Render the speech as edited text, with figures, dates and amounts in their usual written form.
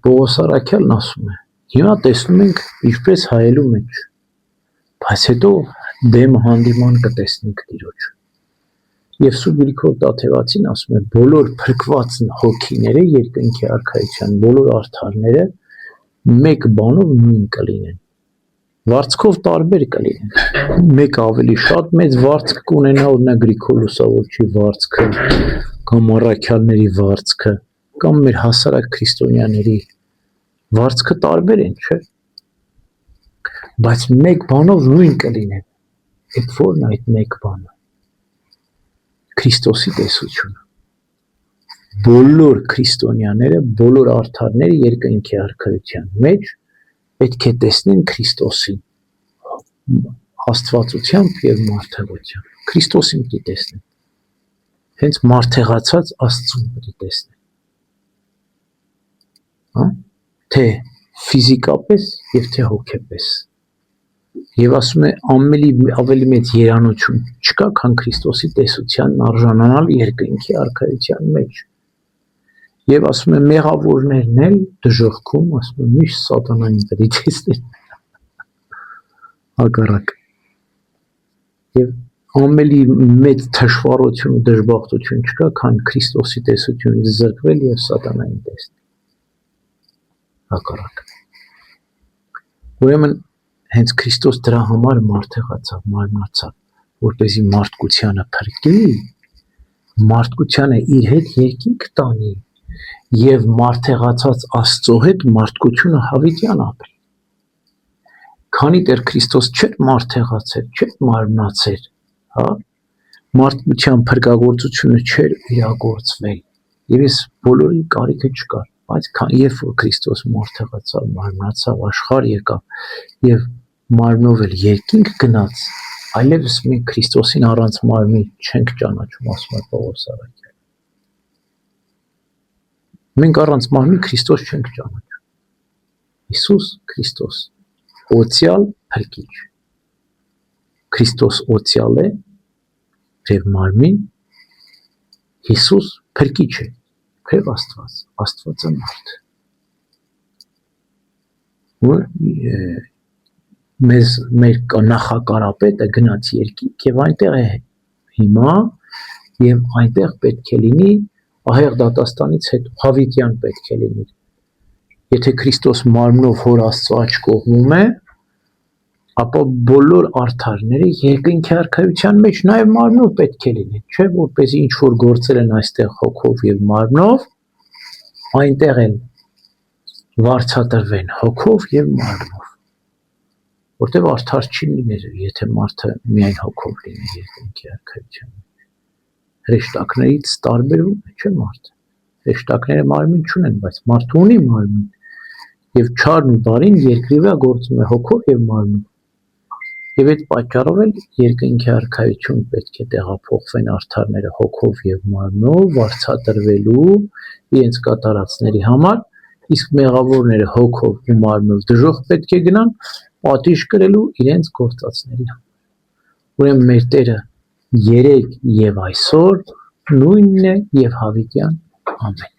Պողոս առաքյալն ասում է, հիմա տեսնում ենք ինչպես հայելու մեջ, բայց հետո դեմ հանդիման կտեսնենք Տիրոջ։ Եվ Սուրբ Գրիգոր Տաթևացին ասում է, բոլոր փրկված հոգիները երկնքի արքայության, բոլոր արդարները մեկ բանով նույն կլինեն։ Վարձքով տարբեր կլինեն։ Մեկ ավելի շատ մեծ վարձք կունենա օրինակ Գրիգոր Լուսավորչի վարձքը, կամ առաքյալների վարձքը, կամ մեր հասարակ քրիստոնյաների վարձքը տարբեր են, չէ՞։ Բայց մեկ բանով նույն կլինեն։ Այդ ո՞րն է այդ մեկ բանը։ Քրիստոսի տեսությունը։ Բոլոր քրիստոնյաները, բոլոր արդարները երկնքի արքայության մեջ պետք է տեսնեն Քրիստոսին աստվածությամբ եւ մարդեղությամբ։ Քրիստոսին պիտի տեսնեն։ Հենց մարդեղացած Աստծուն պիտի տեսնեն։ Հա՞, թե ֆիզիկապես եւ թե հոգեպես։ Եվ ասում է ավելի մեծ երանություն չկա, քան Քրիստոսի տեսությանն արժանանալ երկնքի արքայության մեջ։ Եվ ասում է մեղավորներն էլ դժոխքում, ասում է միշտ սատանային պետք է տեսնեն։ Հակառակ։ Եվ ամենի մեծ թշվառություն ու դժբախտություն չկա, քան Քրիստոսի տեսությունից զրկվել եւ սատանային տեսնել։ Հակառակ։ Ուրեմն հենց Քրիստոս դրա համար մարդեղացավ, մարմնացավ, որպեսզի մարդկությանը փրկի, մարդկությանը իր հետ երկինք տանի եւ մարդեղացած Աստծո հետ մարդկությունը հավիտյան ապրի։ Քանի դեռ Քրիստոս չէր մարդեղացել, չէր մարմնացել, հա, մարդկության փրկagorցությունը չէր իրագործվել։ Եվ ես բոլորի կարիքը չկար, բայց երբ որ Քրիստոս մարդեղացավ, մարմնացավ, աշխարհ եկավ եւ մարմնով էլ երկինք գնաց, այլևս մենք Քրիստոսին առանց մարմնի չենք ճանաչում, ասում է Պողոս առաքյալը։ Մենք առանց մարմնի Քրիստոս չենք ճանաչում։ Հիսուս Քրիստոս օծյալ փրկիչ։ Քրիստոս օծյալ է եւ մարմին, Հիսուս փրկիչ է, եւ Աստված, Աստվածը մարդ։ Մեր նախակարապետը գնաց երկինք եւ այնտեղ է հիմա եւ այնտեղ պետք է լինի ահեղ դատաստանից հետո հավիտյան պետք է լինի։ Եթե Քրիստոս մարմնով հոր Աստծո աջ կողմում է, ապա բոլոր արդարները երկնքի արքայության մեջ նաեւ մարմնով պետք է լինեն, չէ՞ որպեսզի ինչ որ գործեր են այստեղ հոգով եւ մարմնով, այնտեղ են վարձատրվեն հոգով եւ մարմնով։ Որտեւ արդար չի լիներ, եթե մարդը միայն հոգով լինի երկնքի արքայության մեջ։ Հրեշտակներից տարբերվում է, չէ՞ մարդը։ Հրեշտակները մարմին չունեն, բայց մարդը ունի մարմին։ Եվ չարն ու բարին երկրի վրա գործում է հոգով եւ մարմնով։ Եվ այդ պատճառով էլ երկնքի արքայություն պետք է տեղափոխվեն արդարները հոգով եւ մարմնով, վարձատրվելու իրենց կատարածների համար, իսկ մեղավորները հոգով ու մարմնով դժոխք պետք է գնան պատիժ կրելու իրենց գործածների համար։ Ուրեմն մեր Տերը երեկ եւ այսօր նույնն է եւ հավիտյան ամեն։